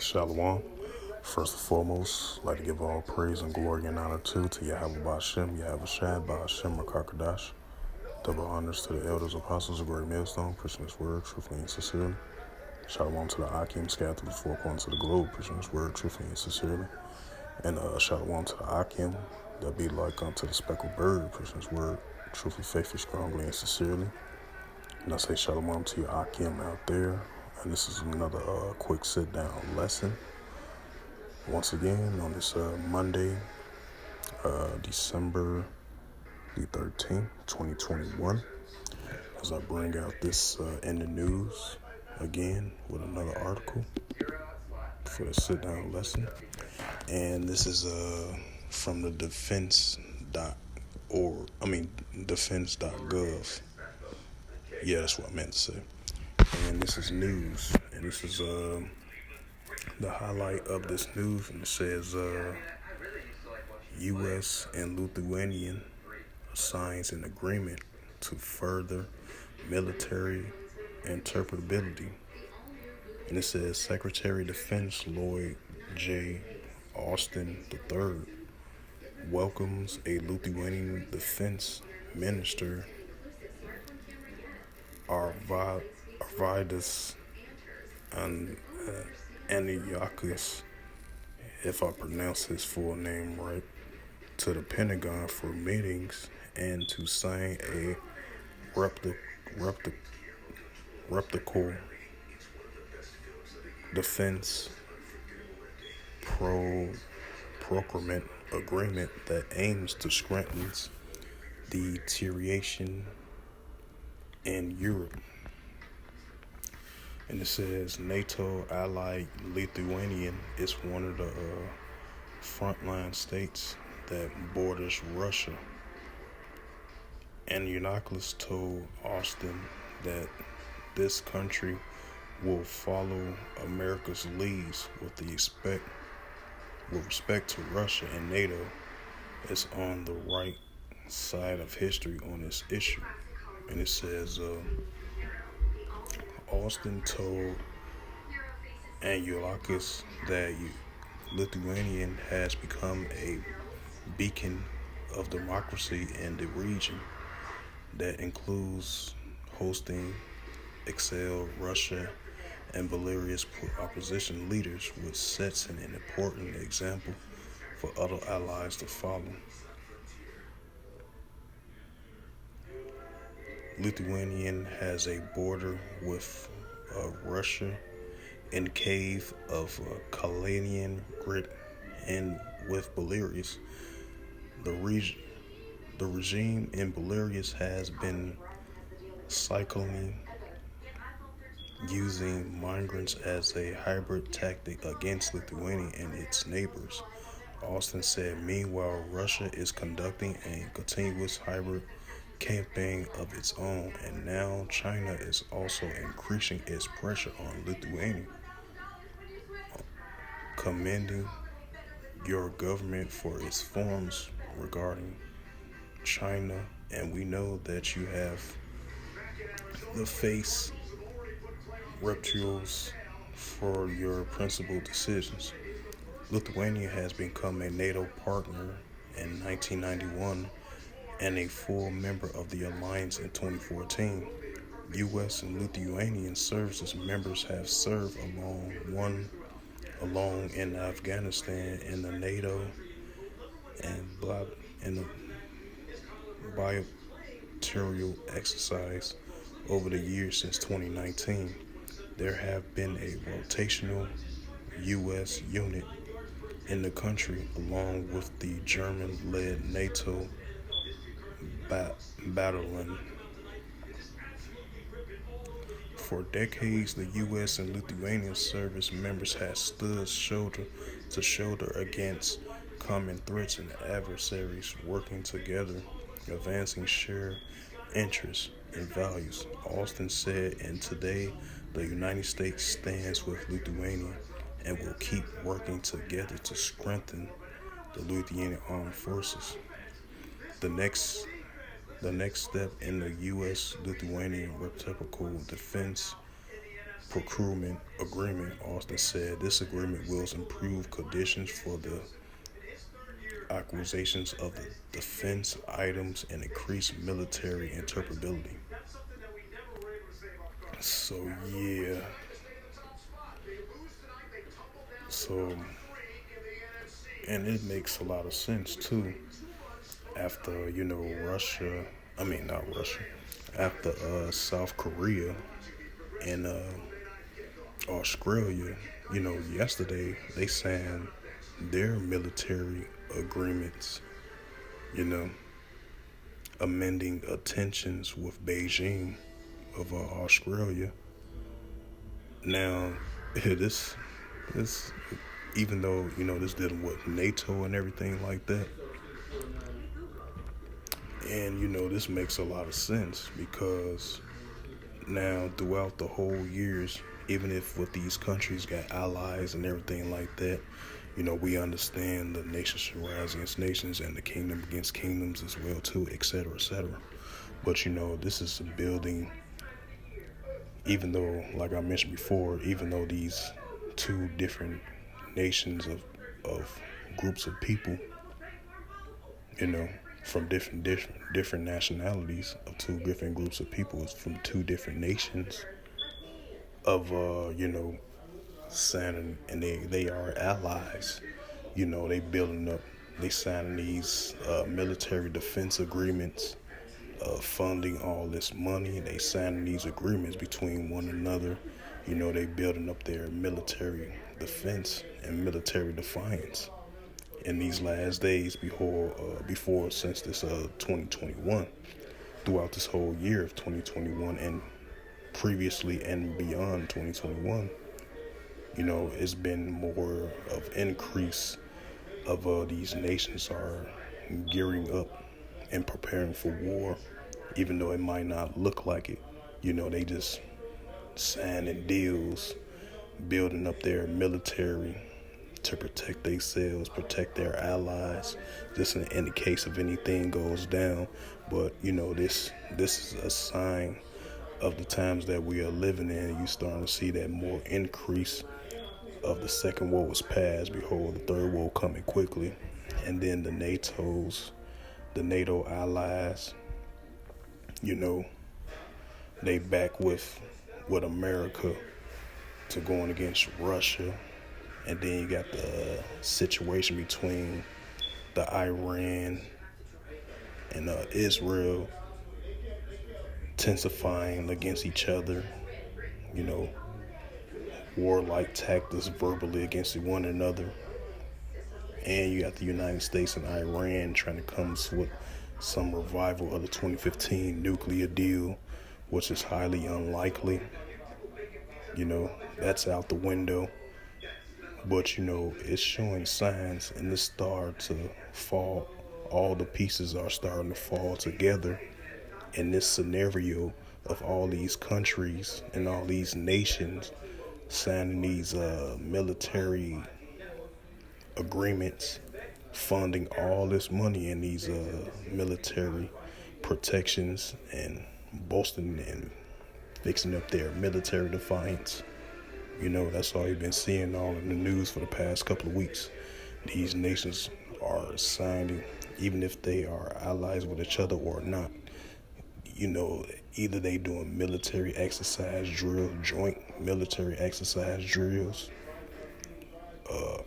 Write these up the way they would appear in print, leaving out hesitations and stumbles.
Shalom. First and foremost, I'd like to give all praise and glory and honor to Yahweh Ba'Shem, Yahweh Shad, Ba'Shem, Rakakadash. Double honors to the elders, apostles, of great millstone, preaching this word truthfully and sincerely. Shalom to the Akim, scattered through the four corners of the globe, preaching this word truthfully and sincerely. And shalom to the Akim, that be like unto the speckled bird, preaching this word truthfully, faithfully, strongly, and sincerely. And I say shalom to your Akim out there. And this is another quick sit-down lesson. Once again, on this Monday, December the 13th, 2021, as I bring out this in the news again with another article for the sit-down lesson. And this is from the defense.gov. Yeah, that's what I meant to say. And this is news, and this is the highlight of this news, and it says U.S. and Lithuania signs an agreement to further military interoperability. And it says Secretary of Defense Lloyd J. Austin III welcomes a Lithuanian Defense Minister Arvydas Aniakis, if I pronounce his full name right, to the Pentagon for meetings and to sign a replicable defense procurement agreement that aims to strengthen deterioration in Europe. And it says NATO allied Lithuania is one of the frontline states that borders Russia. And Yiannopoulos told Austin that this country will follow America's leads with respect to Russia, and NATO is on the right side of history on this issue. And it says Austin told Aniakis that Lithuania has become a beacon of democracy in the region that includes hosting Excel, Russia, and Belarus opposition leaders, which sets an important example for other allies to follow. Lithuania has a border with Russia in the cave of Kaliningrad and with Belarus. The regime in Belarus has been cycling using migrants as a hybrid tactic against Lithuania and its neighbors. Austin said, meanwhile, Russia is conducting a continuous hybrid campaign of its own, and now China is also increasing its pressure on Lithuania. Commending your government for its forms regarding China, and we know that you have the face reptiles for your principal decisions. Lithuania has become a NATO partner in 1991 and a full member of the alliance in 2014. U.S. and Lithuanian services members have served along in Afghanistan in the NATO and the bilateral exercise over the years since 2019. There have been a rotational U.S. unit in the country along with the German-led NATO battalion. For decades, the U.S. and Lithuanian service members have stood shoulder to shoulder against common threats and adversaries, working together, advancing shared interests and values. Austin said, and today the United States stands with Lithuania and will keep working together to strengthen the Lithuanian armed forces. The next step in the U.S.-Lithuanian reciprocal defense procurement agreement. Austin said this agreement will improve conditions for the acquisitions of the defense items and increase military interoperability. So yeah, so and it makes a lot of sense too. After Russia, I mean not Russia, after South Korea and Australia, yesterday they signed their military agreements, you know, amending tensions with Beijing of Australia. Now, this, even though this dealing with NATO and everything like that, and this makes a lot of sense because now throughout the whole years, even if with these countries got allies and everything like that, we understand the nations should rise against nations and the kingdom against kingdoms as well too, etc., etc. But this is a building. Even though, like I mentioned before, even though these two different nations of groups of people, from different nationalities of two different groups of people, from two different nations of signing, and they are allies. They building up, they signing these military defense agreements, funding all this money. They signing these agreements between one another. They building up their military defense and military defiance in these last days before since this 2021, throughout this whole year of 2021 and previously and beyond 2021. It's been more of increase of these nations are gearing up and preparing for war, even though it might not look like it. They just signing deals, building up their military to protect themselves, protect their allies, just in the case of anything goes down. But this is a sign of the times that we are living in. You starting to see that more increase of the second war was past. Behold, the third war coming quickly, and then the NATO allies, they back with America to going against Russia. And then you got the situation between the Iran and Israel intensifying against each other, warlike tactics verbally against one another. And you got the United States and Iran trying to come with some revival of the 2015 nuclear deal, which is highly unlikely. That's out the window. But, it's showing signs, and it's starting to fall. All the pieces are starting to fall together in this scenario of all these countries and all these nations signing these military agreements, funding all this money in these military protections and boasting and fixing up their military defiance. That's all you've been seeing all in the news for the past couple of weeks. These nations are signing, even if they are allies with each other or not. Either they doing military exercise drills, joint military exercise drills,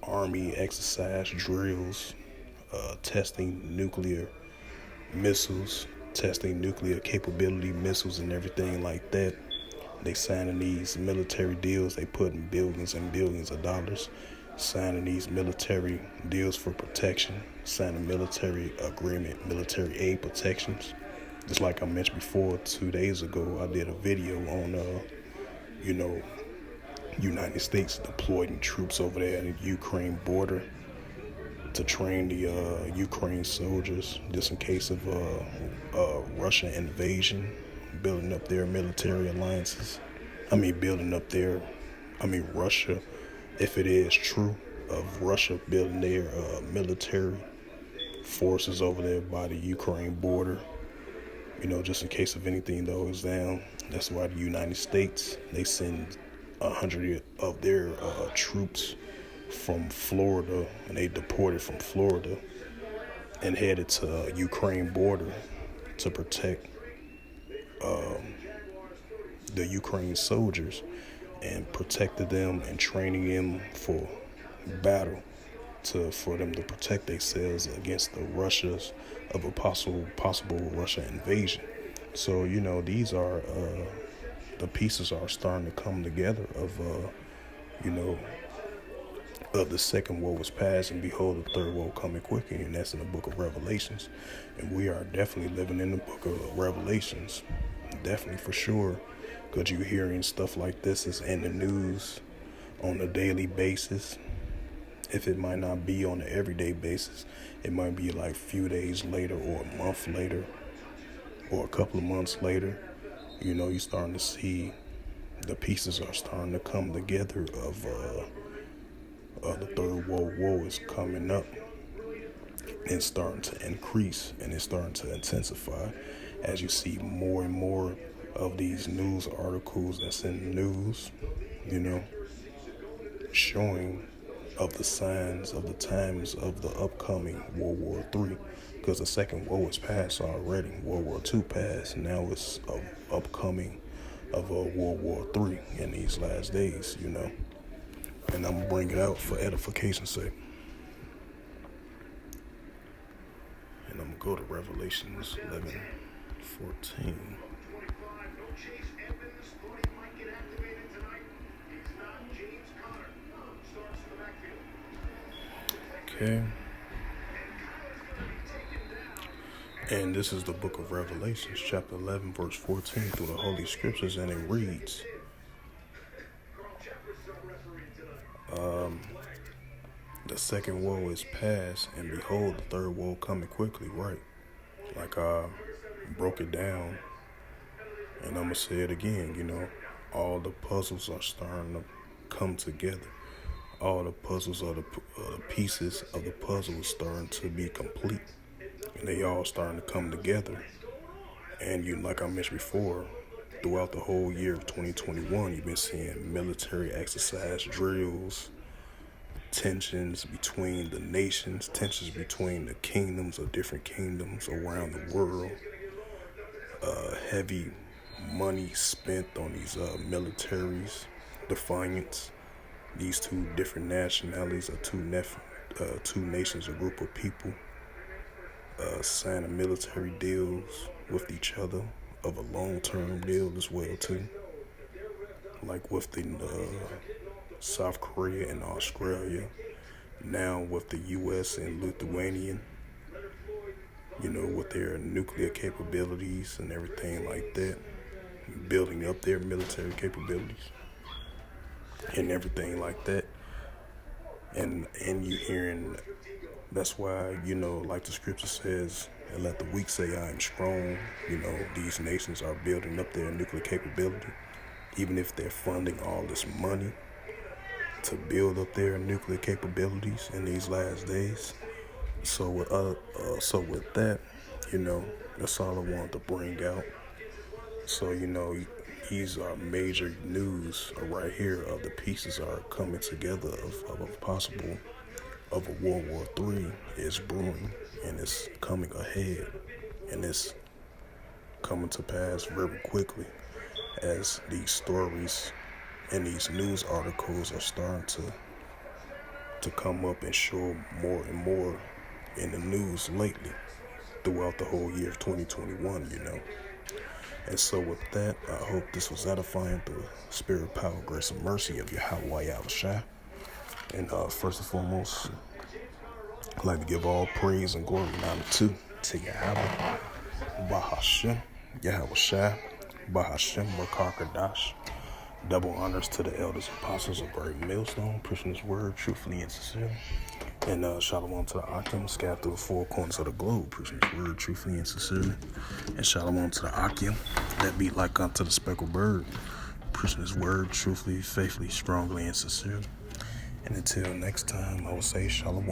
army exercise drills, testing nuclear missiles, testing nuclear capability missiles and everything like that. They signing these military deals. They putting billions and billions of dollars, signing these military deals for protection, signing military agreement, military aid protections. Just like I mentioned before, 2 days ago, I did a video on, United States deploying troops over there at the Ukraine border to train the Ukraine soldiers just in case of Russian invasion, building up their military alliances. Russia, if it is true, of Russia building their military forces over there by the Ukraine border, just in case of anything that goes down. That's why the United States, they send 100 of their troops from Florida, and they deported from Florida and headed to Ukraine border to protect the Ukraine soldiers and protected them and training them for battle for them to protect themselves against the Russias of a possible Russia invasion. So these are the pieces are starting to come together of the second woe was past, and behold, the third woe coming quickly, and that's in the book of Revelations. And we are definitely living in the book of Revelations, definitely for sure, because you're hearing stuff like this is in the news on a daily basis. If it might not be on an everyday basis, it might be like a few days later or a month later or a couple of months later. You're starting to see the pieces are starting to come together of the third world war is coming up and starting to increase, and it's starting to intensify as you see more and more of these news articles that's in the news, showing of the signs of the times of the upcoming World War III, because the second war is past already. World War II passed, now it's upcoming of a World War III in these last days, and I'm gonna bring it out for edification's sake. And I'm gonna go to Revelations 11:14. Okay. And this is the book of Revelations, chapter 11, verse 14, through the Holy Scriptures, and it reads, the second woe is past, and behold, the third woe coming quickly, right? Like I broke it down, and I'm going to say it again, all the puzzles are starting to come together. All the puzzles of the pieces of the puzzle is starting to be complete, and they all starting to come together. And like I mentioned before, throughout the whole year of 2021, you've been seeing military exercise drills, tensions between the nations, tensions between the kingdoms of different kingdoms around the world, heavy money spent on these militaries, defiance. These two different nationalities or two nations, a group of people, signing military deals with each other of a long-term deal as well too. Like with the South Korea and Australia, now with the U.S. and Lithuania, with their nuclear capabilities and everything like that, building up their military capabilities and everything like that. And you hearing, that's why, like the scripture says, and let the weak say I am strong. These nations are building up their nuclear capability, even if they're funding all this money to build up their nuclear capabilities in these last days. So with that, that's all I wanted to bring out. So, these are major news right here of the pieces are coming together of a possible of a World War III is brewing, and it's coming ahead, and it's coming to pass very quickly as these stories and these news articles are starting to come up and show more and more in the news lately throughout the whole year of 2021, And so with that, I hope this was edifying through the spirit, power, grace, and mercy of Yahweh Yahushua. And first and foremost, I'd like to give all praise and glory and honor to Yahweh, Bahashem, Yahushua, Bahashem, Rakakadash. Double honors to the elders, apostles of Great Millstone, preaching His word truthfully and sincerely. And shalom to the Akim, scattered through the four corners of the globe, preaching His word truthfully and sincerely. And shalom to the Akim, that beat like unto the speckled bird, preaching His word truthfully, faithfully, strongly, and sincerely. And until next time, I will say shalom.